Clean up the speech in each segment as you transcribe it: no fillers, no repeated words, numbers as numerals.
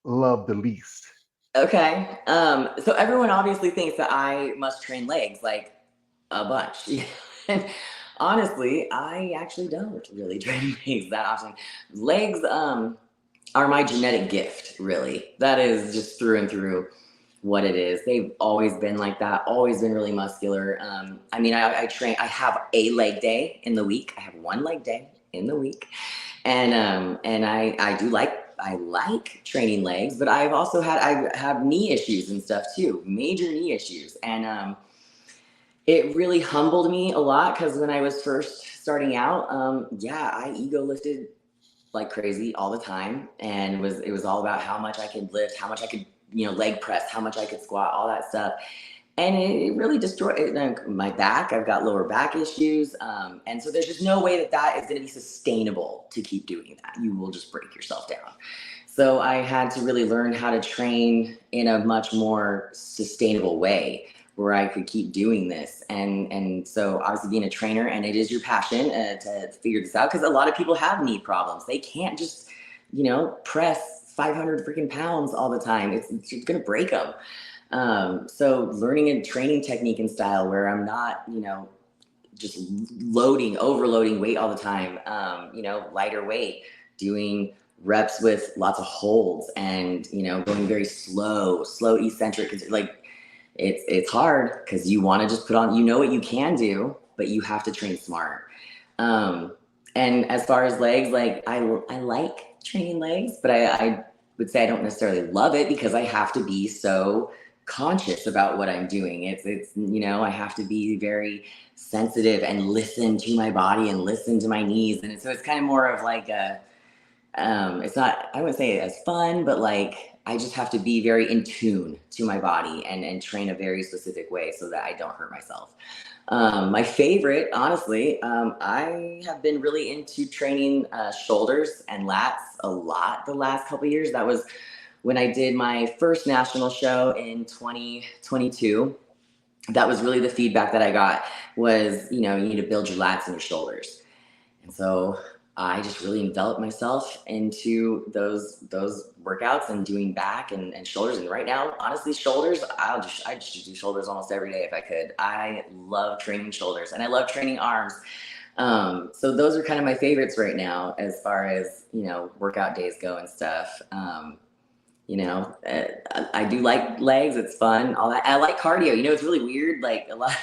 love the least? Okay. So everyone obviously thinks that I must train legs like a bunch. And honestly, I actually don't really train legs that often. Legs are my genetic gift, really. That is just through and through what it is. They've always been like that, always been really muscular. I mean, I train, I have a leg day in the week. I have one leg day in the week. And I like training legs, but I have knee issues and stuff too, major knee issues. And it really humbled me a lot because when I was first starting out, yeah, I ego lifted like crazy all the time, and it was all about how much I could lift, how much I could leg press, how much I could squat, all that stuff, and it really destroyed my back. I've got lower back issues, and so there's just no way that is going to be sustainable to keep doing that. You will just break yourself down. So I had to really learn how to train in a much more sustainable way where I could keep doing this. And so obviously being a trainer, and it is your passion to figure this out, because a lot of people have knee problems. They can't just, press 500 freaking pounds all the time. It's going to break them. So learning a training technique and style where I'm not, just overloading weight all the time, lighter weight, doing reps with lots of holds, and, going very slow eccentric. Like, it's hard because you want to just put on, what you can do, but you have to train smart. And as far as legs, like I like training legs, but I would say I don't necessarily love it because I have to be so conscious about what I'm doing. It's I have to be very sensitive and listen to my body and listen to my knees. And so it's kind of more of like it's not, I wouldn't say it as fun, but like I just have to be very in tune to my body and train a very specific way so that I don't hurt myself. My favorite, honestly, I have been really into training shoulders and lats a lot the last couple of years. That was when I did my first national show in 2022. That was really the feedback that I got was, you need to build your lats and your shoulders. And so I just really enveloped myself into those workouts and doing back and shoulders. And right now, honestly, shoulders, I just do shoulders almost every day if I could. I love training shoulders, and I love training arms. So those are kind of my favorites right now as far as, workout days go and stuff. I do like legs. It's fun. All that. I like cardio. It's really weird. Like a lot,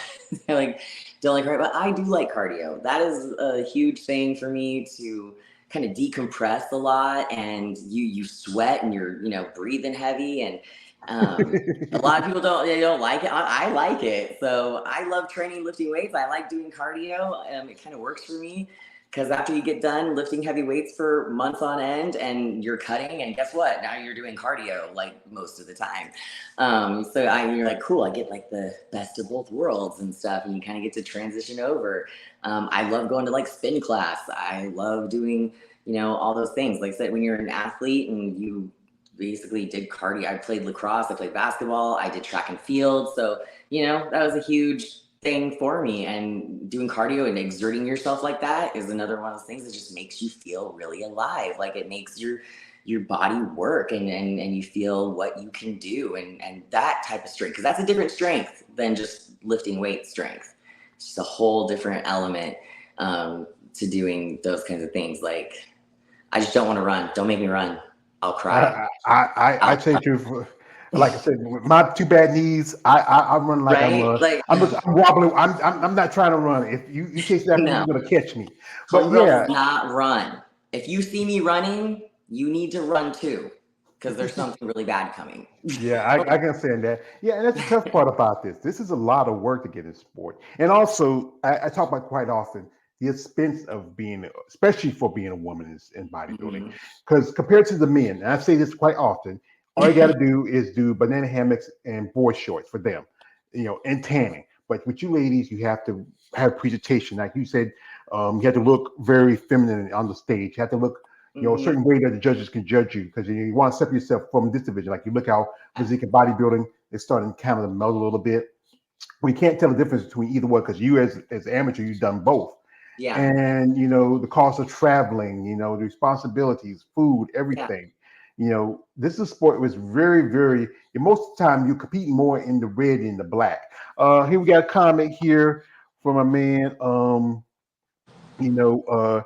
I don't like cardio, but I do like cardio. That is a huge thing for me to kind of decompress a lot. And you sweat and you're breathing heavy, and a lot of people don't like it. I like it. So I love training, lifting weights. I like doing cardio. It kind of works for me. Because after you get done lifting heavy weights for months on end and you're cutting, and guess what? Now you're doing cardio like most of the time. You're like, cool, I get like the best of both worlds and stuff. And you kind of get to transition over. I love going to like spin class. I love doing, all those things. Like I said, when you're an athlete and you basically did cardio, I played lacrosse, I played basketball, I did track and field. So, that was a huge thing for me, and doing cardio and exerting yourself like that is another one of those things that just makes you feel really alive. Like it makes your body work, and you feel what you can do, and that type of strength, because that's a different strength than just lifting weight strength. It's just a whole different element to doing those kinds of things. Like I just don't want to run. Don't make me run. I'll cry. I tell you the truth. Like I said, with my two bad knees, I run like I'm Right? Like I'm wobbling. I'm not trying to run. If you chase after me, no. you're gonna catch me. But Homegirl yeah, does not run. If you see me running, you need to run too, because there's something really bad coming. yeah, I can understand that. Yeah, and that's the tough part about this. This is a lot of work to get in sport, and also I talk about quite often the expense of being, especially for being a woman in bodybuilding, Mhm. because compared to the men, and I say this quite often, all you got to do is do banana hammocks and board shorts for them, and tanning. But with you ladies, you have to have presentation, like you said. You have to look very feminine on the stage. You have to look, a Mhm. certain way that the judges can judge you, because you want to separate yourself from this division. Like you look how physique and bodybuilding is starting kind of to meld a little bit. We can't tell the difference between either one, because you as amateur, you've done both. Yeah. And the cost of traveling, the responsibilities, food, Yeah. everything. This is a sport was very, very, and most of the time you compete more in the red than the black. Here we got a comment here from a man. You know,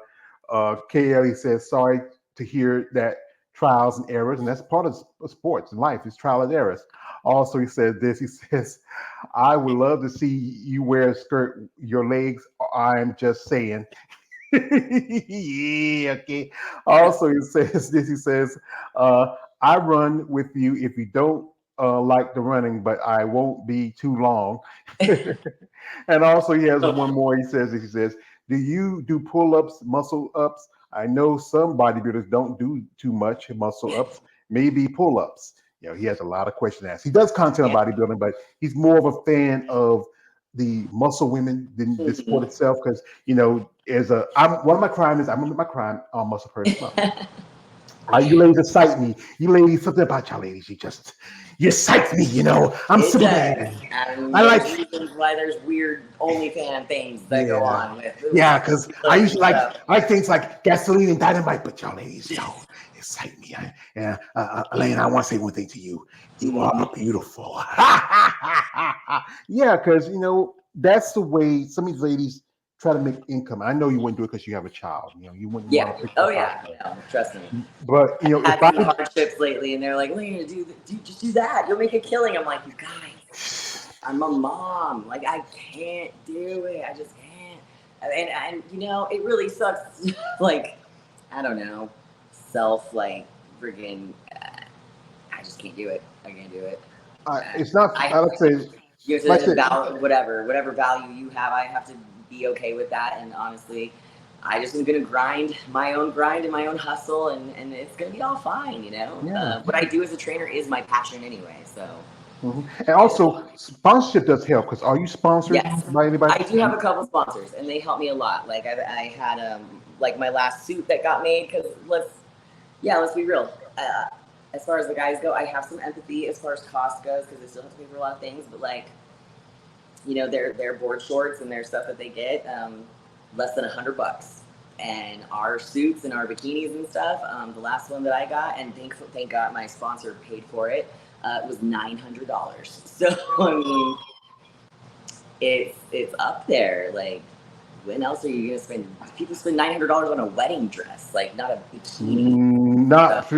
KL, he says, sorry to hear that trials and errors, and that's part of sports and life is trial and errors. Also, he said this. He says, I would love to see you wear a skirt, your legs. I'm just saying. Yeah, okay. Also, he says this. He says, I run with you if you don't like the running, but I won't be too long. And also, he has one more. He says, do you do pull ups, muscle ups? I know some bodybuilders don't do too much muscle ups, maybe pull ups. He has a lot of questions asked. He does content on Yeah. bodybuilding, but he's more of a fan of the muscle women than the sport itself. Because I'm one of my crime is I'm my crime muscle person. You ladies excite me. You ladies, something about y'all ladies, you excite me. I'm It does. Superman. And I there's like. reasons why there's weird OnlyFans things that go Yeah, on with yeah, because I usually stuff. like things like gasoline and dynamite, but y'all ladies, y'all excite me. Elaine, I want to say one thing to you. You are beautiful. Yeah, because that's the way some of these ladies try to make income. I know you wouldn't do it because you have a child. You wouldn't want Yeah. to pick Oh up yeah. No, trust me. But I've if had some hardships lately, and they're like, "Lena, just do that. You'll make a killing." I'm like, "You guys, I'm a mom. Like, I can't do it. I just can't." And it really sucks. Like, I don't know, friggin'. I just can't do it. I can't do it. it's not. I I would say, You have like I to said, whatever value you have. I have to be okay with that. And honestly, I just am gonna grind and my own hustle, and it's gonna be all fine. yeah. What I do as a trainer is my passion anyway. So And also, sponsorship does help because are you sponsored yes, by anybody? I do have a couple sponsors, and they help me a lot. Like I had like my last suit that got made because let's be real. As far as the guys go, I have some empathy as far as cost goes because they still have to pay for a lot of things. But like, their board shorts and their stuff that they get, less than $100. And our suits and our bikinis and stuff, the last one that I got, and thank God my sponsor paid for it, was $900. So I mean, it's up there. Like, when else are you gonna spend? People spend $900 on a wedding dress, like not a bikini. Not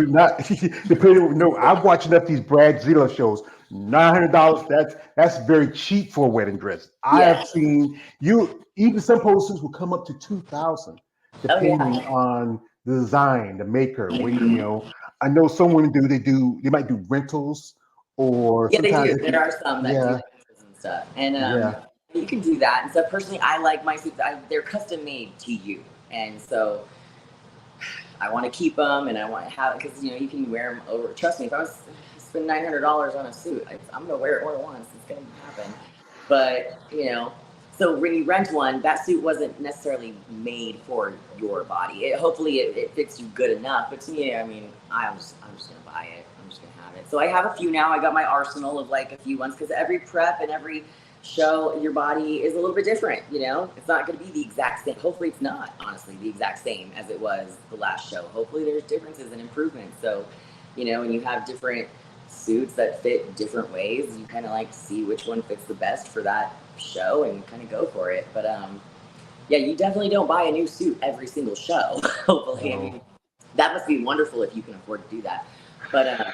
depending. No, I've watched enough these Brad Zilla shows. $900. That's very cheap for a wedding dress. I Yeah. have seen you. Even some posters will come up to 2,000, Oh depending yeah. on the design, the maker. I know some women do. They might do rentals, or Yeah, they sometimes do. There are some that do yeah, rentals and stuff, and yeah. you can do that. And so personally, I like my suits. They're custom made to you, and so I want to keep them, and I want to have because you can wear them over. Trust me, if I was spend $900 on a suit, I'm gonna wear it more than once. It's gonna happen. But so when you rent one, that suit wasn't necessarily made for your body. Hopefully it fits you good enough. But to me, I mean, I'm just gonna buy it. I'm just gonna have it. So I have a few now. I got my arsenal of like a few ones because every prep and every show, your body is a little bit different. It's not going to be the exact same. Hopefully it's not, honestly, the exact same as it was the last show. Hopefully there's differences and improvements. So when you have different suits that fit different ways, you kind of like see which one fits the best for that show and kind of go for it. But yeah, you definitely don't buy a new suit every single show. Hopefully, I mean, that must be wonderful if you can afford to do that. But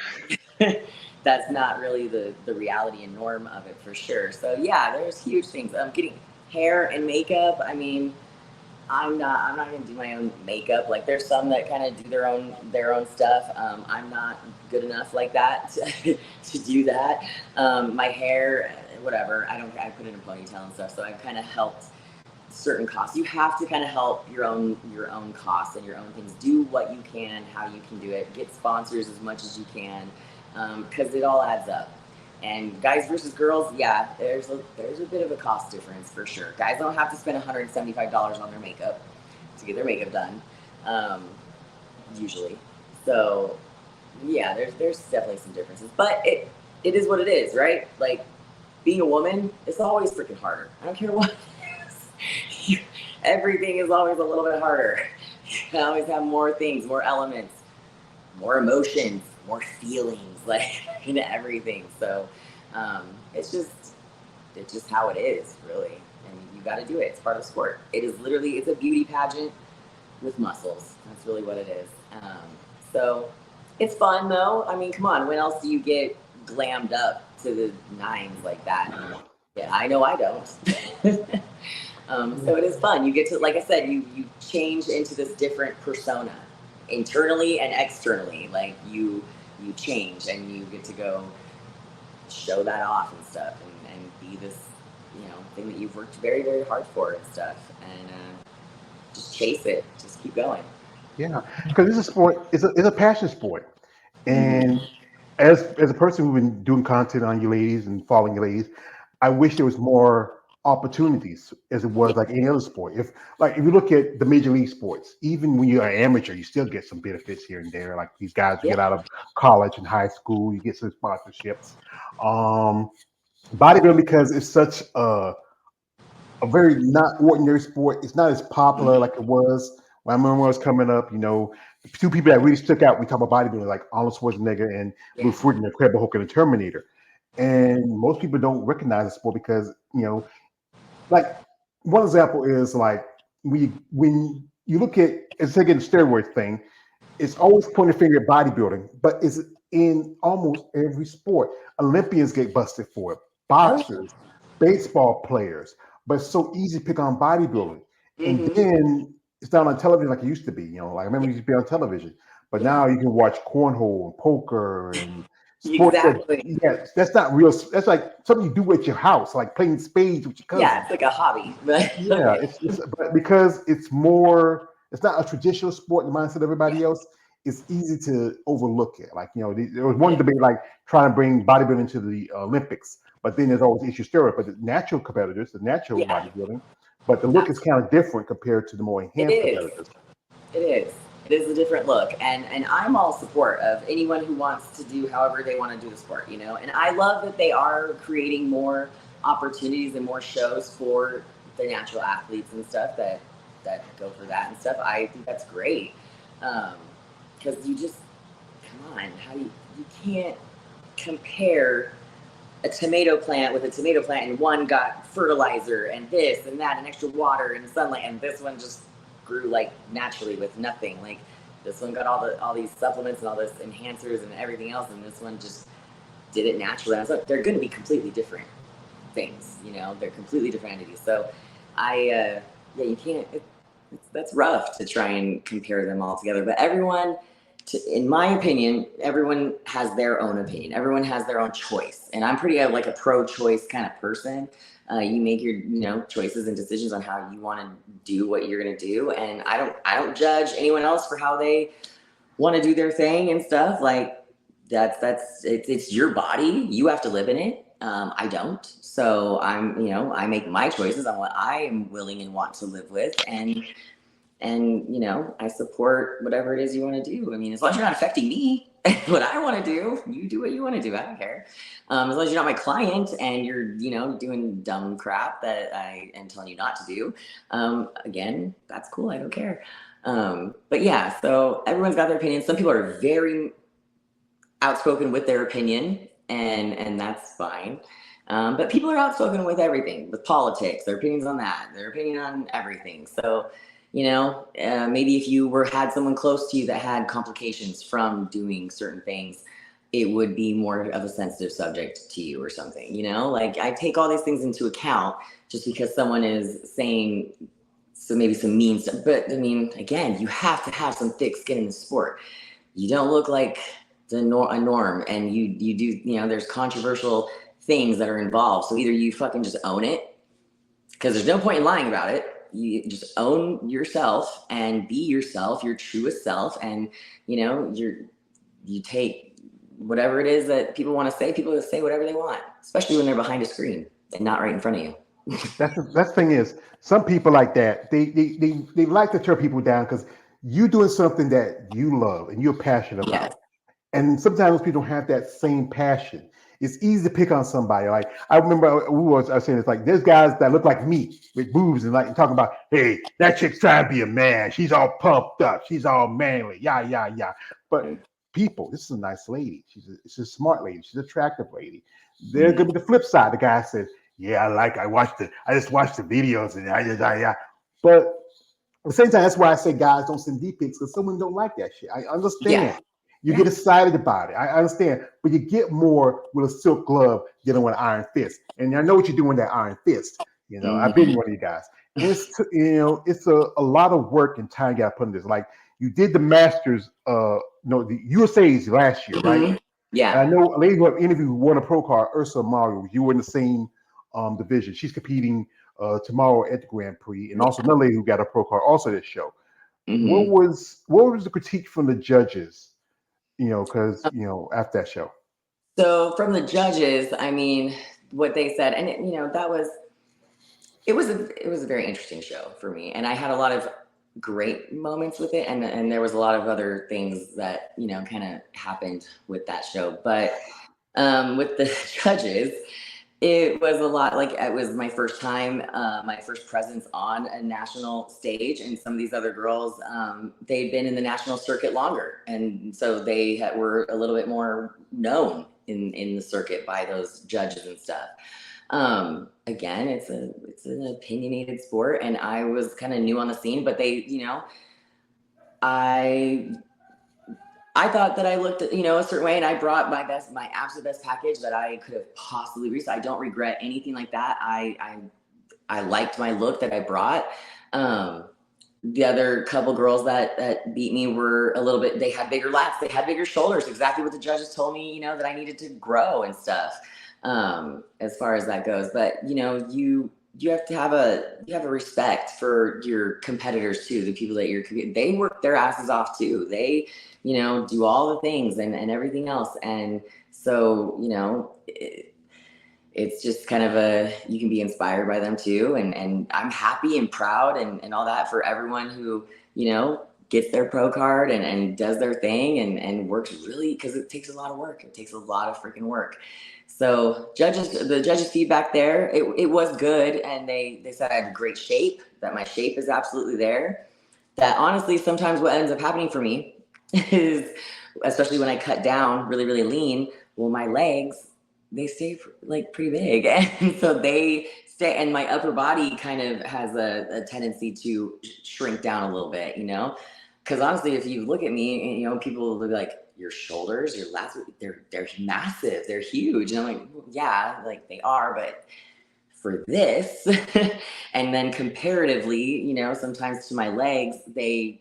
that's not really the reality and norm of it for sure. So yeah, there's huge things. Getting hair and makeup. I mean, I'm not gonna do my own makeup. Like there's some that kind of do their own stuff. I'm not good enough like that to do that. My hair, whatever. I put it in a ponytail and stuff. So I've kind of helped certain costs. You have to kind of help your own costs and your own things. Do what you can, how you can do it. Get sponsors as much as you can, because it all adds up. And guys versus girls, yeah, there's a bit of a cost difference for sure. Guys don't have to spend $175 on their makeup to get their makeup done, usually. So yeah, there's definitely some differences, but it is what it is, right? Like being a woman, it's always freaking harder. I don't care what. Everything is always a little bit harder. You always have more things, more elements. more emotions, more feelings, like into everything. So it's just how it is, really. And you got to do it. It's part of sport. It is literally, it's a beauty pageant with muscles. That's really what it is. So it's fun though. I mean, come on. When else do you get glammed up to the nines like that? Yeah, I know I don't. So it is fun. You get to, like I said, you change into this different persona, internally and externally. Like you change and you get to go show that off and stuff, and be this thing that you've worked very very hard for and stuff, and just chase it, just keep going. Yeah, because it's a sport. It's a passion sport, Mm-hmm. and as a person who's been doing content on you ladies and following you ladies, I wish there was more opportunities as it Yeah. was like any other sport. If you look at the major league sports, even when you're an amateur, you still get some benefits here and there. Like these guys who Yeah. get out of college and high school, you get some sponsorships. Um, Bodybuilding, because it's such a very not ordinary sport. It's not as popular like it was when I remember when I was coming up. The two people that really stuck out. We talk about bodybuilding, like Arnold Schwarzenegger and Yeah. Lou Ferrigno, Incredible Hulk, and the Terminator. And most people don't recognize the sport because like one example is like when you look at it's again the steroid thing. It's always pointing a finger at bodybuilding, but it's in almost every sport. Olympians get busted for it, Oh boxers, baseball players, but it's so easy to pick on bodybuilding. yeah. And Mm-hmm. then it's not on television like it used to be. Like I remember Yeah. it used to be on television, but Yeah. now you can watch cornhole and poker and sports that, Exactly. yeah, that's not real. That's like something you do at your house, like playing spades with your Yeah, cousin. it's like a hobby, but Yeah, okay. it's but because it's not a traditional sport in the mindset of Yeah. everybody else. It's easy to overlook it. Like there was one Yeah. debate like trying to bring bodybuilding to the Olympics, but then there's always issue steroid. But the natural competitors, the natural Yeah. bodybuilding, but the look is kind of different compared to the more It enhanced is. competitors. It is. It is a different look, and I'm all support of anyone who wants to do however they want to do the sport, And I love that they are creating more opportunities and more shows for the natural athletes and stuff that go for that and stuff. I think that's great, because you just come on, how do you can't compare a tomato plant with a tomato plant, and one got fertilizer and this and that and extra water and sunlight, and this one just grew like naturally with nothing. Like this one got all these supplements and all this enhancers and everything else, and this one just did it naturally. And I was like, they're going to be completely different things, They're completely different entities. So yeah, you can't. That's rough to try and compare them all together. But everyone, in my opinion, everyone has their own opinion. Everyone has their own choice, and I'm pretty like a pro-choice kind of person. You make your choices and decisions on how you want to do what you're going to do, and I don't judge anyone else for how they want to do their thing and stuff. Like it's your body. You have to live in it. I don't. So I make my choices on what I am willing and want to live with, and I support whatever it is you want to do. I mean, as long as you're not affecting me, what I want to do, you do what you want to do. I don't care. As long as you're not my client and you're doing dumb crap that I am telling you not to do. Again, that's cool. I don't care. But yeah, so everyone's got their opinion. Some people are very outspoken with their opinion, and that's fine. But people are outspoken with everything, with politics, their opinions on that, their opinion on everything. So, maybe if you had someone close to you that had complications from doing certain things, it would be more of a sensitive subject to you or something. Like I take all these things into account just because someone is saying maybe some mean stuff. But I mean, again, you have to have some thick skin in the sport. You don't look like a norm, and you do. There's controversial things that are involved. So either you fucking just own it, because there's no point in lying about it. You just own yourself and be yourself, your truest self, and you take whatever it is that people want to say. People say whatever they want, especially when they're behind a screen and not right in front of you. That's the thing is some people like that they like to tear people down because you're doing something that you love and you're passionate Yes. about. And sometimes people don't have that same passion. It's easy to pick on somebody. Like I remember I was saying it's like there's guys that look like me with boobs and like talking about, hey, that chick's trying to be a man. She's all pumped up. She's all manly. Yeah, yeah, yeah. But people. This is a nice lady. She's a smart lady. She's an attractive lady. There's gonna be the flip side. The guy says, "Yeah, I just watched the videos and yeah." But at the same time, that's why I say guys don't send D pics because someone don't like that shit. I understand. Yeah. You get excited about it. I understand, but you get more with a silk glove than with an iron fist. And I know what you do with that iron fist. I've been one of you guys. And it's a lot of work and time you got to put in this. Like you did the Masters, no, the USA's last year, right? And Yeah. I know a lady who I've interviewed who won a pro card, Ursa Mario. You were in the same division. She's competing tomorrow at the Grand Prix, and also another lady who got a pro card also this show. Mm-hmm. What was the critique from the judges? Because after that show. So from the judges, I mean, what they said, and it was a very interesting show for me, and I had a lot of great moments with it, and there was a lot of other things that kind of happened with that show, but with the judges, it was a lot like it was my first time, my first presence on a national stage, and some of these other girls, they'd been in the national circuit longer, and so they were a little bit more known in the circuit by those judges and stuff. Again, it's an opinionated sport, and I was kind of new on the scene, but I thought that I looked at, a certain way, and I brought my absolute best package that I could have possibly reached. I don't regret anything like that. I liked my look that I brought. The other couple girls that beat me were they had bigger lats, they had bigger shoulders, exactly what the judges told me, that I needed to grow and stuff, as far as that goes. But, you have to have a respect for your competitors too. The people that they work their asses off too. They, do all the things and everything else. And so, it's just kind of you can be inspired by them too. And I'm happy and proud and all that for everyone who, gets their pro card and does their thing and works really, because it takes a lot of work. It takes a lot of freaking work. So the judges feedback there, it was good. And they said I have great shape, that my shape is absolutely there. That honestly, sometimes what ends up happening for me is, especially when I cut down really, really lean, well, my legs, they stay like pretty big. And so they stay, and my upper body kind of has a tendency to shrink down a little bit, because honestly, if you look at me, people will be like, your shoulders, your lats, they're massive, they're huge. And I'm like, well, yeah, like they are, but for this, and then comparatively, sometimes to my legs, they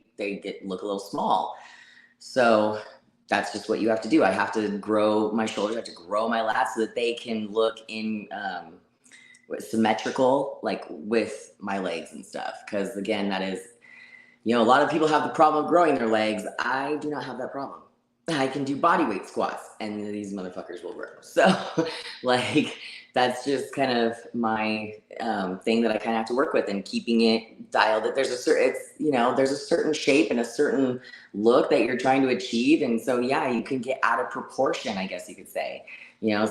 look a little small. So that's just what you have to do. I have to grow my shoulders, I have to grow my lats so that they can look in symmetrical, like with my legs and stuff. Because again, that is, a lot of people have the problem of growing their legs. I do not have that problem. I can do body weight squats, and these motherfuckers will grow. So, like, that's just kind of my thing that I kind of have to work with, and keeping it dialed. That there's a certain shape and a certain look that you're trying to achieve, and so yeah, you can get out of proportion, I guess you could say.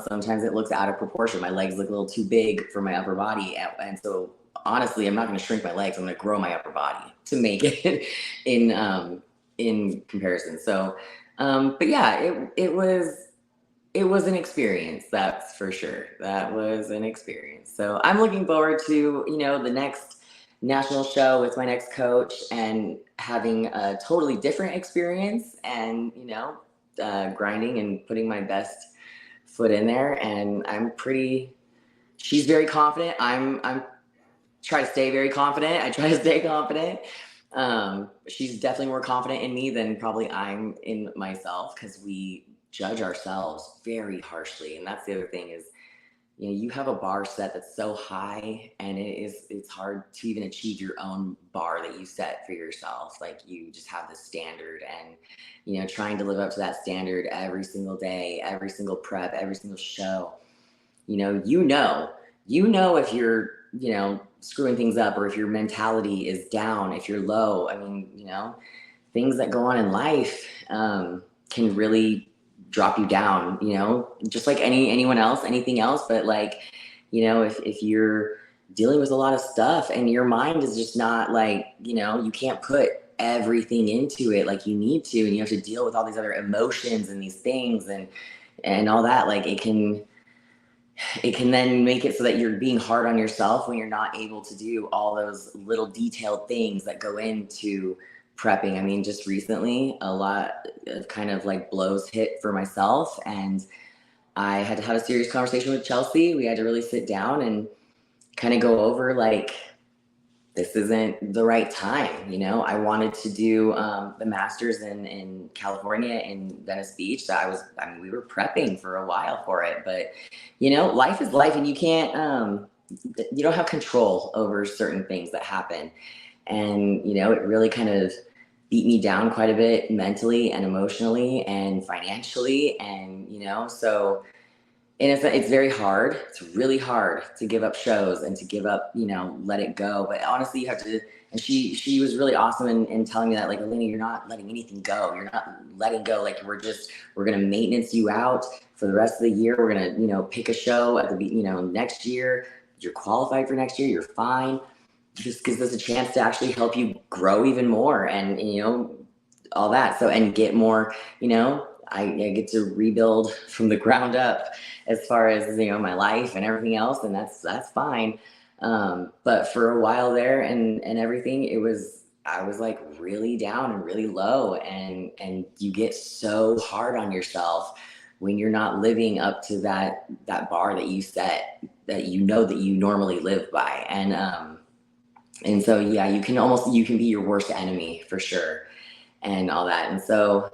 Sometimes it looks out of proportion. My legs look a little too big for my upper body, and so honestly, I'm not going to shrink my legs. I'm going to grow my upper body to make it in comparison. So. But yeah, it was an experience, that's for sure. That was an experience. So I'm looking forward to, the next national show with my next coach and having a totally different experience and, grinding and putting my best foot in there. And she's very confident. I'm trying to stay very confident. I try to stay confident. She's definitely more confident in me than probably I'm in myself, because we judge ourselves very harshly. And that's the other thing is, you have a bar set that's so high, and it's hard to even achieve your own bar that you set for yourself. Like, you just have this standard, and, trying to live up to that standard every single day, every single prep, every single show, if you're, screwing things up, or if your mentality is down, if you're low. I mean, things that go on in life can really drop you down, just like anyone else, anything else. But like, if you're dealing with a lot of stuff and your mind is just not like, you can't put everything into it like you need to, and you have to deal with all these other emotions and these things and all that, like it can then make it so that you're being hard on yourself when you're not able to do all those little detailed things that go into prepping. I mean, just recently, a lot of kind of like blows hit for myself, and I had to have a serious conversation with Chelsea. We had to really sit down and kind of go over like, this isn't the right time. You know, I wanted to do the masters in California in Venice Beach. So I mean, we were prepping for a while for it, but you know, life is life, and you can't, you don't have control over certain things that happen. And, you know, it really kind of beat me down quite a bit mentally and emotionally and financially. And, you know, so, and it's very hard. It's really hard to give up shows and to give up, you know, let it go. But honestly, you have to. And she was really awesome in telling me that, like, Alaina, you're not letting anything go. You're not letting go. Like, we're gonna maintenance you out for the rest of the year. We're gonna, you know, pick a show at the, you know, next year. You're qualified for next year. You're fine. Just gives us a chance to actually help you grow even more, and you know, all that. So, and get more, you know, I get to rebuild from the ground up as far as, you know, my life and everything else, and that's fine. But for a while there and everything, I was like really down and really low, and you get so hard on yourself when you're not living up to that bar that you set, that you know that you normally live by. And so yeah, you can be your worst enemy for sure, and all that. And so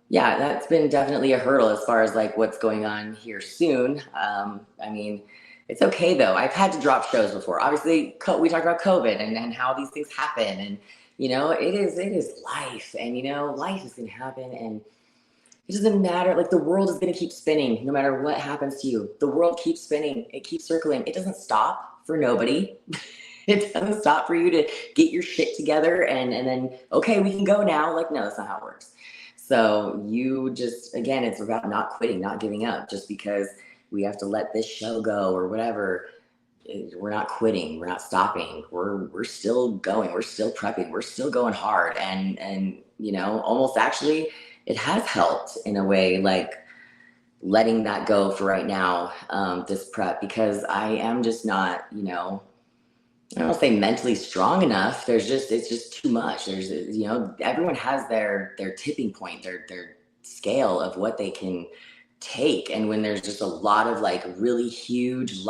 yeah, that's been definitely a hurdle as far as like what's going on here soon. I mean, it's okay though. I've had to drop shows before. Obviously, we talked about COVID and how these things happen, and you know, it is life, and you know, life is gonna happen, and it doesn't matter. Like, the world is gonna keep spinning no matter what happens to you. The world keeps spinning. It keeps circling. It doesn't stop for nobody. It doesn't stop for you to get your shit together and then, okay, we can go now. Like, no, that's not how it works. So you just, again, it's about not quitting, not giving up. Just because we have to let this show go or whatever, we're not quitting. We're not stopping. We're still going. We're still prepping. We're still going hard. And you know, almost actually, it has helped in a way, like letting that go for right now, this prep, because I am just not, you know, I don't say mentally strong enough. It's just too much. You know, everyone has their tipping point, their scale of what they can take. And when there's just a lot of like really huge life